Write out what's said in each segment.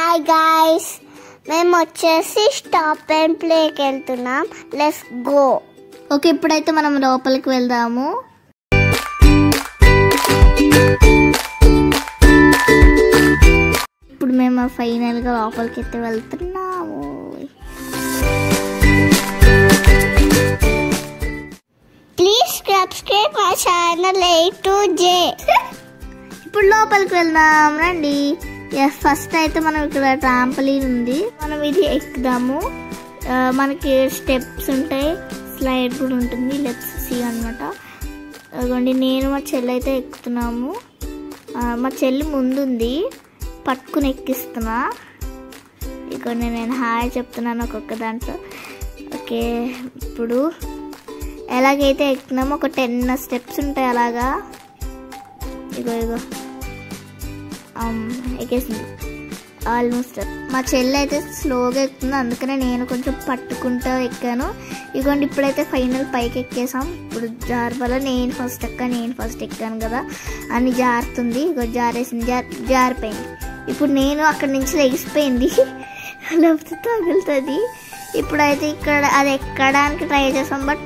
Hi guys, మేము వచ్చేసి stop and ప్లేకి వెళ్తున్నాం. Let's go. ఓకే, ఇప్పుడైతే మనం లోపలికి వెళ్దాము. ఇప్పుడు మేము ఫైనల్గా లోపలికి అయితే వెళ్తున్నాము. Please subscribe my channel A to J. ఇప్పుడు లోపలికి వెళ్దాం రండి. ఫస్ట్ అయితే మనం ఇక్కడ ట్రాంపలీన్ ఉంది, మనం ఇది ఎక్కుదాము. మనకి స్టెప్స్ ఉంటాయి, స్లైడ్ కూడా ఉంటుంది. లెట్స్ సీ అనమాట. అదిగోండి, నేను మా చెల్లి అయితే ఎక్కుతున్నాము. మా చెల్లి ముందుంది, పట్టుకుని ఎక్కిస్తున్నా. ఇదిగోండి, నేను హాయ్ చెప్తున్నాను ఒక్కొక్క దాంట్లో. ఓకే, ఇప్పుడు ఎలాగైతే ఎక్కుతున్నామో ఒక 10 స్టెప్స్ ఉంటాయి అలాగా. ఇగో ఎక్కేసింది ఆల్మోస్ట్. మా చెల్లి అయితే స్లోగా ఎక్కుతుంది, అందుకనే నేను కొంచెం పట్టుకుంటూ ఎక్కాను. ఇదిగోండి, ఇప్పుడైతే ఫైనల్ పైకి ఎక్కేసాం. ఇప్పుడు జారుబల నేను ఫస్ట్ ఎక్కాను కదా అని జారుతుంది. ఇగో జారేసింది, జారిపోయింది. ఇప్పుడు నేను అక్కడి నుంచి లెగిసిపోయింది, లేకపోతే తగులుతుంది. ఇప్పుడైతే ఇక్కడ అది ఎక్కడానికి ట్రై చేసాం, బట్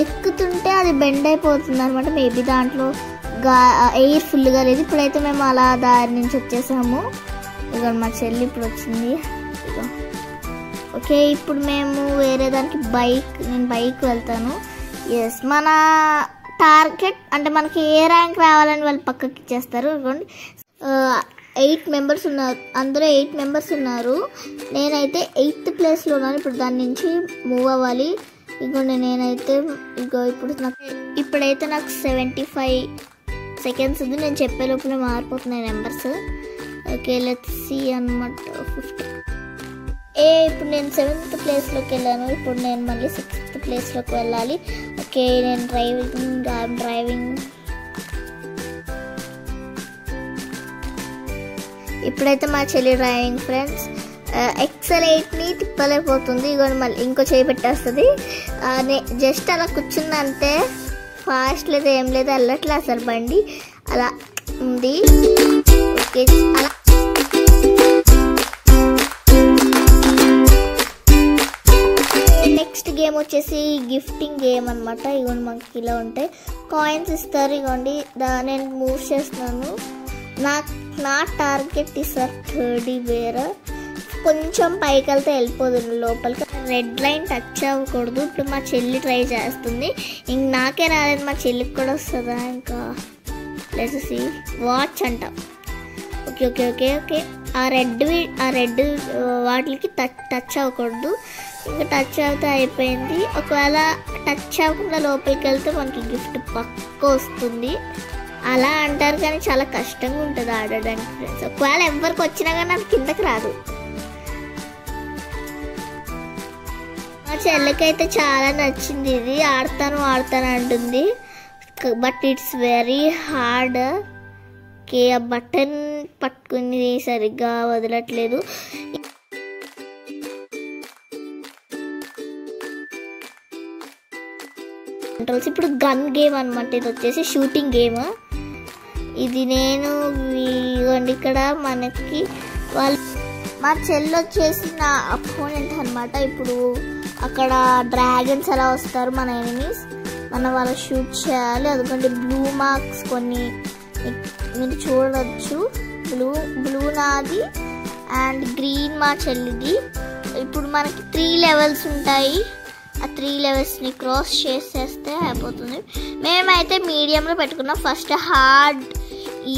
ఎక్కుతుంటే అది బెండ్ అయిపోతుంది అనమాట. మేబీ దాంట్లో ఎయిర్ ఫుల్గా లేదు. ఇప్పుడైతే మేము అలా దారి నుంచి వచ్చేసాము. ఇక మా చెల్లి ఇప్పుడు వచ్చింది. ఇక ఓకే, ఇప్పుడు మేము వేరే దానికి నేను బైక్ వెళ్తాను. ఎస్, మన టార్గెట్ అంటే మనకి ఏ ర్యాంక్ రావాలని వాళ్ళు పక్కకి ఇచ్చేస్తారు. ఇదిగోండి, 8 మెంబర్స్ ఉన్నారు, అందులో 8 మెంబర్స్ ఉన్నారు. నేనైతే 8th ప్లేస్లో ఉన్నాను. ఇప్పుడు దాని నుంచి మూవ్ అవ్వాలి. ఇదిగోండి, నేనైతే ఇప్పుడైతే నాకు 75 సెకండ్స్ ఉంది. నేను చెప్పే లోపల మారిపోతున్నాయి నెంబర్స్. ఓకే, లెట్స్ సీ అనమాట. 50. ఇప్పుడు నేను 7th ప్లేస్లోకి వెళ్ళాను. ఇప్పుడు నేను మళ్ళీ 6th ప్లేస్లోకి వెళ్ళాలి. ఓకే, నేను డ్రైవింగ్. ఇప్పుడైతే మా చెల్లి డ్రైవింగ్ ఫ్రెండ్స్. ఎక్సలేట్ని తిప్పలేకపోతుంది. ఇగోండి, మళ్ళీ ఇంకో చేయి పెట్టేస్తుంది. జస్ట్ అలా కూర్చుందంటే ఫాస్ట్ లేదు, ఏం లేదు, వెళ్ళట్లే అసలు బండి అలా ఉంది. ఓకే, అలా నెక్స్ట్ గేమ్ వచ్చేసి గిఫ్టింగ్ గేమ్ అనమాట. ఇగోండి, మనకి ఇలా ఉంటాయి, కాయిన్స్ ఇస్తారు. ఇగోండి, నేను మూవ్ చేస్తున్నాను. నా టార్గెట్ ఈ సార్ 30 వేర్. కొంచెం పైకి వెళ్తే వెళ్ళిపోతుంది లోపలికి. రెడ్ లైన్ టచ్ అవ్వకూడదు. ఇప్పుడు మా చెల్లి ట్రై చేస్తుంది. ఇంక నాకే రాలేదు, మా చెల్లికి కూడా వస్తుందా? ఇంకా లెట్స్ సీ. వాచ్ అంట. ఓకే ఓకే ఓకే ఓకే ఆ రెడ్ వాటికి టచ్ అవ్వకూడదు. ఇంకా టచ్ అవుతే అయిపోయింది. ఒకవేళ టచ్ అవ్వకుండా లోపలికి వెళ్తే మనకి గిఫ్ట్ పక్క వస్తుంది. అలా అంటారు కానీ చాలా కష్టంగా ఉంటుంది ఆడడానికి ఫ్రెండ్స్. ఒకవేళ ఎవరికి వచ్చినా కానీ అది కిందకి రాదు. మా చెల్లెకైతే చాలా నచ్చింది ఇది. ఆడతాను అంటుంది, but it's very hard. Okay, ఆ బటన్ పట్టుకుని సరిగ్గా వదలట్లేదు. ఇప్పుడు గన్ గేమ్ అనమాట. ఇది వచ్చేసి షూటింగ్ గేమ్. ఇది నేను ఇక్కడ మనకి మా చెల్లి వచ్చేసి నా అపోనెంట్ అనమాట. ఇప్పుడు అక్కడ డ్రాగన్స్ ఎలా వస్తారు మన ఎనిమీస్, మనం వాళ్ళు షూట్ చేయాలి. అదిగోండి, బ్లూ మార్క్స్ కొన్ని మీరు చూడవచ్చు. బ్లూ నాది అండ్ గ్రీన్ మా చెల్లిది. ఇప్పుడు మనకి 3 లెవెల్స్ ఉంటాయి. ఆ 3 లెవెల్స్ని క్రాస్ చేసేస్తే అయిపోతుంది. మేమైతే మీడియంలో పెట్టుకున్నాం. ఫస్ట్ హార్డ్,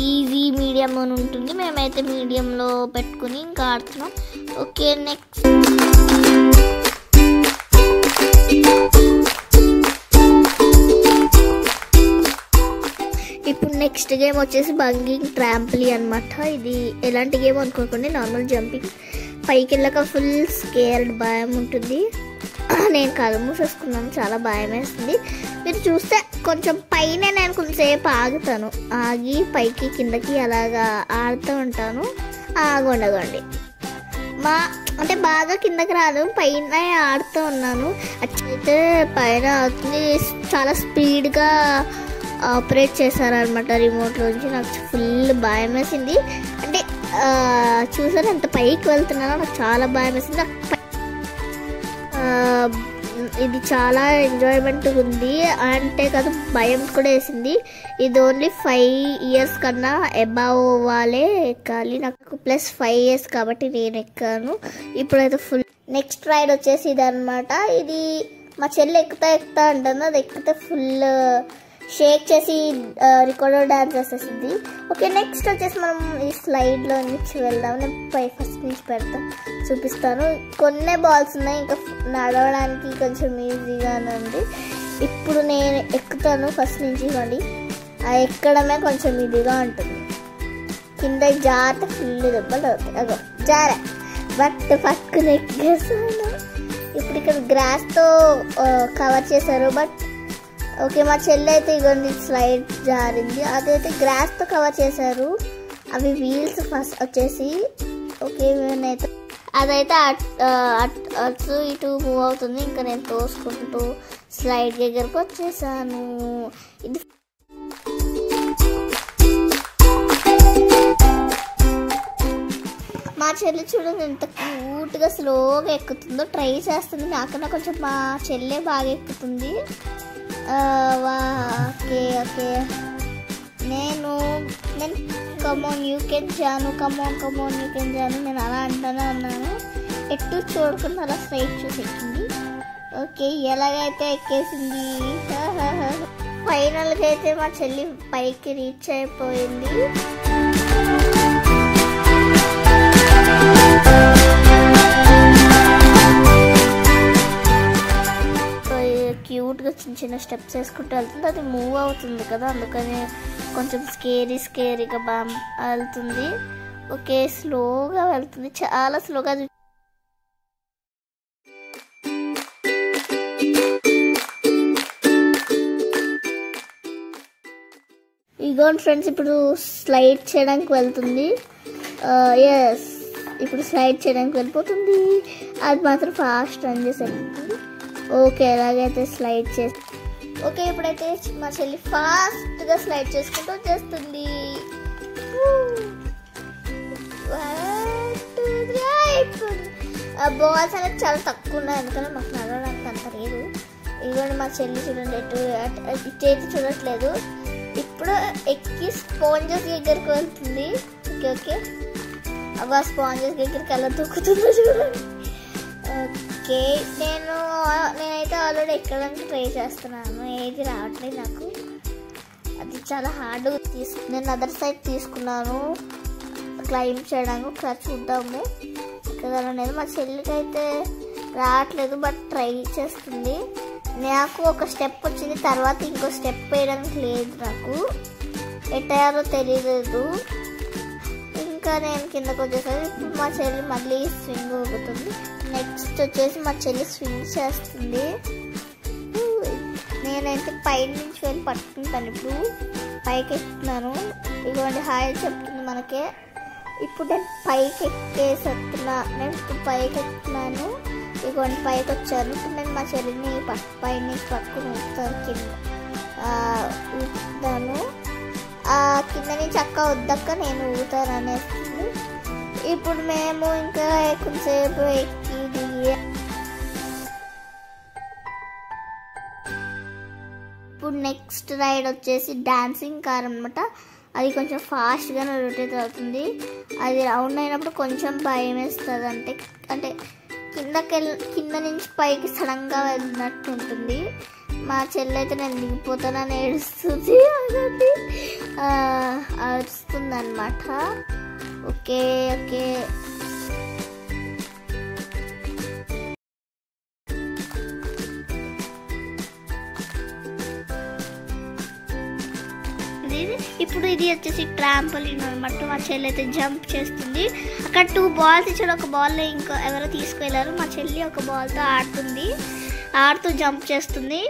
ఈజీ, మీడియం అని ఉంటుంది. మేమైతే మీడియంలో పెట్టుకుని ఇంకా ఆడుతున్నాం. ఓకే, నెక్స్ట్ ఇప్పుడు నెక్స్ట్ గేమ్ వచ్చేసి బంగింగ్ ట్రాంపలీ అనమాట. ఇది ఎలాంటి గేమ్ అనుకోకండి, నార్మల్ జంపింగ్. పైకి వెళ్ళాక ఫుల్ స్కేర్డ్, భయం ఉంటుంది. నేను కళ్ళు మూసేసుకున్నాను, చాలా భయం వేస్తుంది. మీరు చూస్తే కొంచెం పైన నేను కొంచెంసేపు ఆగుతాను, ఆగి పైకి కిందకి అలాగా ఆడుతూ ఉంటాను. ఆగండి, అంటే బాగా కిందకి రాదు, పైన ఆడుతూ ఉన్నాను. అయితే పైన అవుతుంది, చాలా స్పీడ్గా ఆపరేట్ చేశారనమాట రిమోట్లోంచి. నాకు ఫుల్ భయం వేసింది. అంటే చూసాను ఎంత పైకి వెళ్తున్నానో నాకు చాలా భయం వేసింది. ఇది చాలా ఎంజాయ్మెంట్ ఉంది అంటే కాదు, భయం కూడా వేసింది. ఇది ఓన్లీ 5 years కన్నా అబవ్ వాళ్ళే ఎక్కాలి. నాకు +5 years కాబట్టి నేను ఎక్కాను. ఇప్పుడైతే ఫుల్ నెక్స్ట్ రైడ్ వచ్చేసి ఇది అనమాట. ఇది మా చెల్లి ఎక్కుతా అంటుంది. అది ఎక్కితే ఫుల్ షేక్ చేసి రికార్డర్ డాన్స్ వేసేసింది. ఓకే, నెక్స్ట్ వచ్చేసి మనం ఈ స్లైడ్లో నుంచి వెళ్దాం. నేను ఫస్ట్ నుంచి చూపిస్తాను. కొన్ని బాల్స్ ఉన్నాయి, ఇంకా నడవడానికి కొంచెం ఈజీగానే ఉంది. ఇప్పుడు నేను ఎక్కుతాను ఫస్ట్ నుంచి. ఇవ్వండి, ఆ ఎక్కడమే కొంచెం ఇదిగా ఉంటుంది. కింద జారితే ఫుల్ దెబ్బలు అవుతాయి. అగో జారా బట్ పక్కన ఎక్కేసాను. ఇప్పుడు ఇక్కడ గ్రాస్తో కవర్ చేశారు. బట్ ఓకే, మా చెల్లి అయితే ఇగోండి స్లైడ్ జారింది. అదైతే గ్రాస్తో కవర్ చేశారు. అవి వీల్స్ ఫస్ట్ వచ్చేసి ఓకే, నేనైతే అదైతే అటు ఇటు మూవ్ అవుతుంది. ఇంకా నేను తోసుకుంటూ స్లైడ్ దగ్గరకు వచ్చేసాను. ఇది మా చెల్లి చూడండి ఎంత క్యూట్గా స్లోగా ఎక్కుతుందో. ట్రై చేస్తుంది. నాకన్నా కొంచెం మా చెల్లె బాగా ఎక్కుతుంది. ఓకే ఓకే, నేను కమోన్ యూ కెన్ జాను, కమోన్ యూ కెన్ జాను నేను అలా అంటానే అన్నాను. ఎటు చూడకుండా అలా స్ట్రైట్ చూసి ఎక్కింది. ఓకే, ఎలాగైతే ఎక్కేసింది. ఫైనల్గా అయితే మా చెల్లి పైకి రీచ్ అయిపోయింది. క్యూట్గా చిన్న స్టెప్స్ వేసుకుంటూ వెళ్తుంది. అది మూవ్ అవుతుంది కదా, అందుకని కొంచెం స్కేరీగా బాగా వెళ్తుంది. ఓకే, స్లోగా వెళ్తుంది, చాలా స్లోగా. ఇగోండి ఫ్రెండ్స్, ఇప్పుడు స్లైడ్ చేయడానికి వెళ్తుంది. ఎస్, ఇప్పుడు స్లైడ్ చేయడానికి వెళ్ళిపోతుంది. అది మాత్రం ఫాస్ట్ రన్ చేసి వెళ్తుంది. ఓకే, ఎలాగైతే స్లైడ్ చేసి ఓకే, ఇప్పుడైతే మా చెల్లి ఫాస్ట్గా స్లైడ్ చేసుకుంటూ వచ్చేస్తుంది. బాల్స్ అనేది చాలా తక్కువ ఉన్నాయి, అందుకని మాకు నడవడానికి అంత లేదు. ఇదిగోండి మా చెల్లి చూడండి, ఇటు చూడట్లేదు. ఇప్పుడు ఎక్కి స్పాంజెస్ దగ్గరికి వెళ్తుంది. ఓకే ఓకే, అవి ఆ స్పాంజెస్ దగ్గరికి ఎలా దొక్కుతుందో చూడండి. ఓకే, నేనైతే ఆల్రెడీ ఎక్కడానికి ట్రై చేస్తున్నాను. ఏది రావట్లేదు నాకు. అది చాలా హార్డ్. నేను అదర్ సైడ్ తీసుకున్నాను క్లైమ్ చేయడానికి. ఒకసారి చూద్దాము కదా అనేది. మా చెల్లికి అయితే రావట్లేదు, బట్ ట్రై చేస్తుంది. నాకు ఒక స్టెప్ వచ్చింది, తర్వాత ఇంకో స్టెప్ వేయడానికి లేదు. నాకు ఎట్టారో తెలియలేదు. ఇంకా నేను కిందకు వచ్చేసరికి ఇప్పుడు మా చెల్లి మళ్ళీ స్వింగ్ ఊగుతుంది. నెక్స్ట్ వచ్చేసి మా చెల్లి స్వింగ్ చేస్తుంది. నేనైతే పైనుంచి వెళ్ళి పట్టుకుంటాను. ఇప్పుడు పైకి ఎక్కుతున్నాను. ఇదిగోండి హాయ్ చెప్తుంది మనకే. ఇప్పుడు నేను పైకి ఎక్కుతున్నాను. ఇదిగోండి పైకి వచ్చాను. ఇప్పుడు నేను మా చెల్లిని పైనుంచి పట్టుకుని ఊపుతాను. ఊపుతాను కింద నుంచి అక్క వద్దక్క నేను ఊగుతాను అనేస్తుంది. ఇప్పుడు మేము ఇంకా కొంచెంసేపు ఎక్కి దిగి ఇప్పుడు నెక్స్ట్ రైడ్ వచ్చేసి డాన్సింగ్ కార్ అనమాట. అది కొంచెం ఫాస్ట్గానే రొటేట్ అవుతుంది. అది రౌండ్ అయినప్పుడు కొంచెం భయం వేస్తుంది. అంటే కింద నుంచి పైకి సడన్గా వెళ్ళినట్టు ఉంటుంది. మా చెల్లి అయితే నేను దిగిపోతానని ఏడుస్తుంది, అరుస్తుంది అనమాట. ఓకే ఓకే, ఇప్పుడు ఇది వచ్చేసి ట్రాంపోలిన్ అనమాట. మా చెల్లి అయితే జంప్ చేస్తుంది. అక్కడ 2 balls ఇచ్చాడు. ఒక బాల్లో ఇంకో ఎవరో తీసుకెళ్లారు. మా చెల్లి ఒక బాల్తో ఆడుతూ జంప్ చేస్తుంది.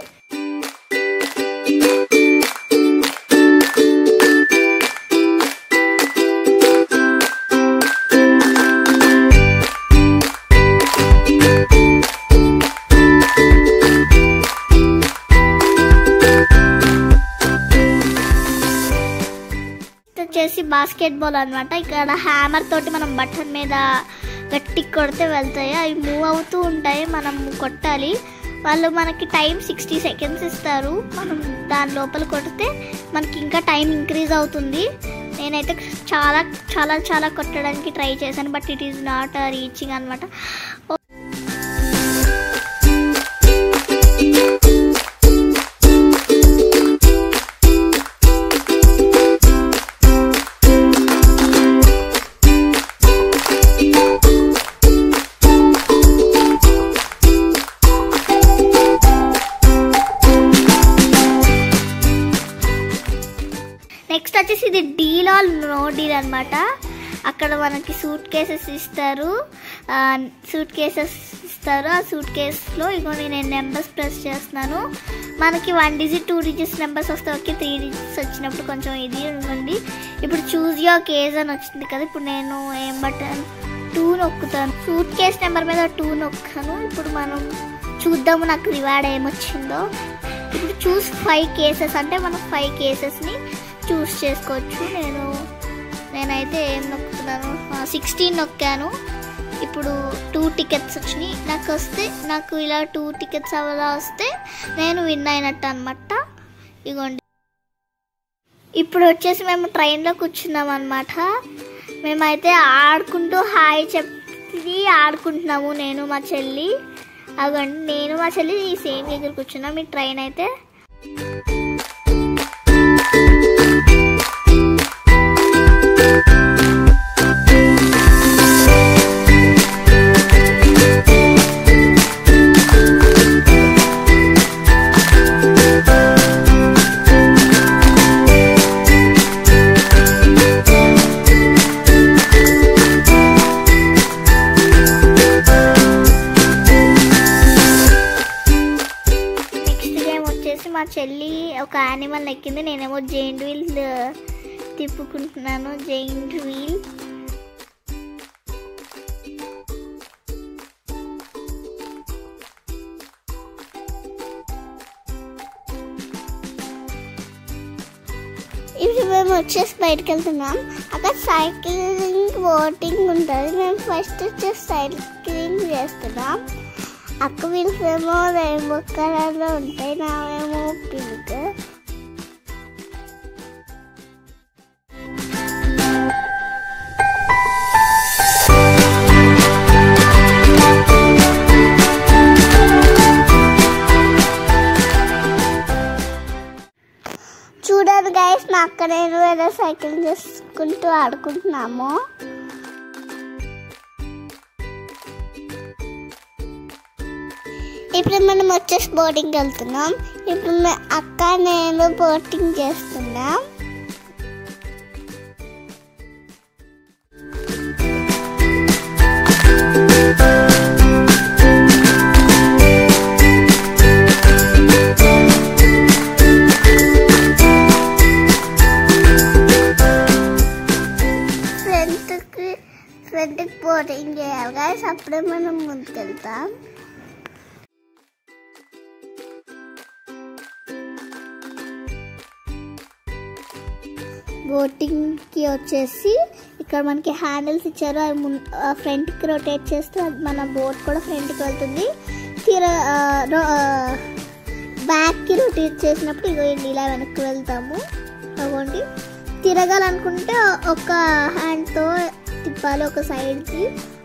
వచ్చేసి బాస్కెట్బాల్ అనమాట. ఇక్కడ హ్యామర్ తోటి మనం బటన్ మీద గట్టి కొడితే వెళ్తాయి, అవి మూవ్ అవుతూ ఉంటాయి, మనం కొట్టాలి. వాళ్ళు మనకి టైం 60 సెకండ్స్ ఇస్తారు. మనం దాని లోపల కొడితే మనకి ఇంకా టైం ఇంక్రీజ్ అవుతుంది. నేనైతే చాలా చాలా చాలా కొట్టడానికి ట్రై చేశాను, but it is not reaching అనమాట. నెక్స్ట్ వచ్చేసి ఇది డీల్ ఆర్ నో డీల్ అనమాట. అక్కడ మనకి సూట్ కేసెస్ ఇస్తారు. ఆ సూట్ కేస్లో ఇగోండి నేను నెంబర్స్ ప్రెస్ చేస్తున్నాను. మనకి 1 డిజిట్ 2 డిజిట్స్ నెంబర్స్ వస్తాయి. ఓకే, 3 డిజిట్స్ వచ్చినప్పుడు కొంచెం ఇది ఇవ్వండి. ఇప్పుడు చూజ్ యువర్ కేస్ అని వచ్చింది కదా, ఇప్పుడు నేను ఏం బటన్ 2 నొక్కుతాను. సూట్ కేస్ నెంబర్ మీద 2 నొక్కాను. ఇప్పుడు మనం చూద్దాము నాకు రివార్డ్ ఏమొచ్చిందో. ఇప్పుడు చూస్ 5 కేసెస్ అంటే మనం 5 కేసెస్ని చూస్ చేసుకోవచ్చు. నేనైతే ఏం నొక్కుతున్నాను, 16 నొక్కాను. ఇప్పుడు 2 టికెట్స్ వచ్చినాయి. నాకు ఇలా 2 టికెట్స్ అలా వస్తే నేను విన్ అయినట్టు అనమాట. ఇగోండి, ఇప్పుడు వచ్చేసి మేము ట్రైన్లో కూర్చున్నాం అనమాట. మేమైతే ఆడుకుంటూ హాయ్ చెప్పి ఆడుకుంటున్నాము, నేను మా చెల్లి. అగోండి, నేను మా చెల్లి సేమ్ దగ్గర కూర్చున్నాం. ఈ ట్రైన్ అయితే మా చెల్లి ఒక యానిమల్ ఎక్కింది, నేనేమో జైంట్ వీల్ తిప్పుకుంటున్నాను. జైంట్ వీల్ ఇప్పుడు మేము వచ్చేసి బయటకు వెళ్తున్నాం. అక్కడ సైక్లింగ్ బోటింగ్ ఉంటుంది. మేము ఫస్ట్ వచ్చేసి సైక్లింగ్ చేస్తున్నాం. అక్క వీల్స్ ఏమో రెయిన్బో కలర్లో ఉంటాయి, నావేమో పింక్. చూడండి గైస్, మా అక్క నేను ఏదో సైకిల్ చేసుకుంటూ ఆడుకుంటున్నాము. ఇప్పుడు మనం వచ్చేసి బోటింగ్కి వెళ్తున్నాం. ఇప్పుడు అక్క నేను బోటింగ్ చేస్తున్నాం. ఫ్రంట్కి బోటింగ్ చేయాలి గైస్, అప్పుడే మనం ముందుకెళ్తాం. బోటింగ్కి వచ్చేసి ఇక్కడ మనకి హ్యాండిల్స్ ఇచ్చారు. అవి ఫ్రంట్కి రొటేట్ చేస్తే మన బోట్ కూడా ఫ్రంట్కి వెళ్తుంది. బ్యాక్కి రొటేట్ చేసినప్పుడు ఇలా వెనక్కి వెళ్తాము. అవ్వండి, తిరగాలనుకుంటే ఒక హ్యాండ్తో తిప్పాలి ఒక సైడ్కి,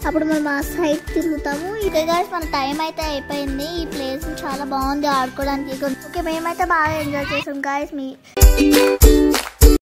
అప్పుడు మనం ఆ సైడ్ తిరుగుతాము. ఇక గాయ్స్ మన టైం అయితే అయిపోయింది. ఈ ప్లేస్ చాలా బాగుంది ఆడుకోవడానికి. ఓకే, మేమైతే బాగా ఎంజాయ్ చేసాం గాయ్స్.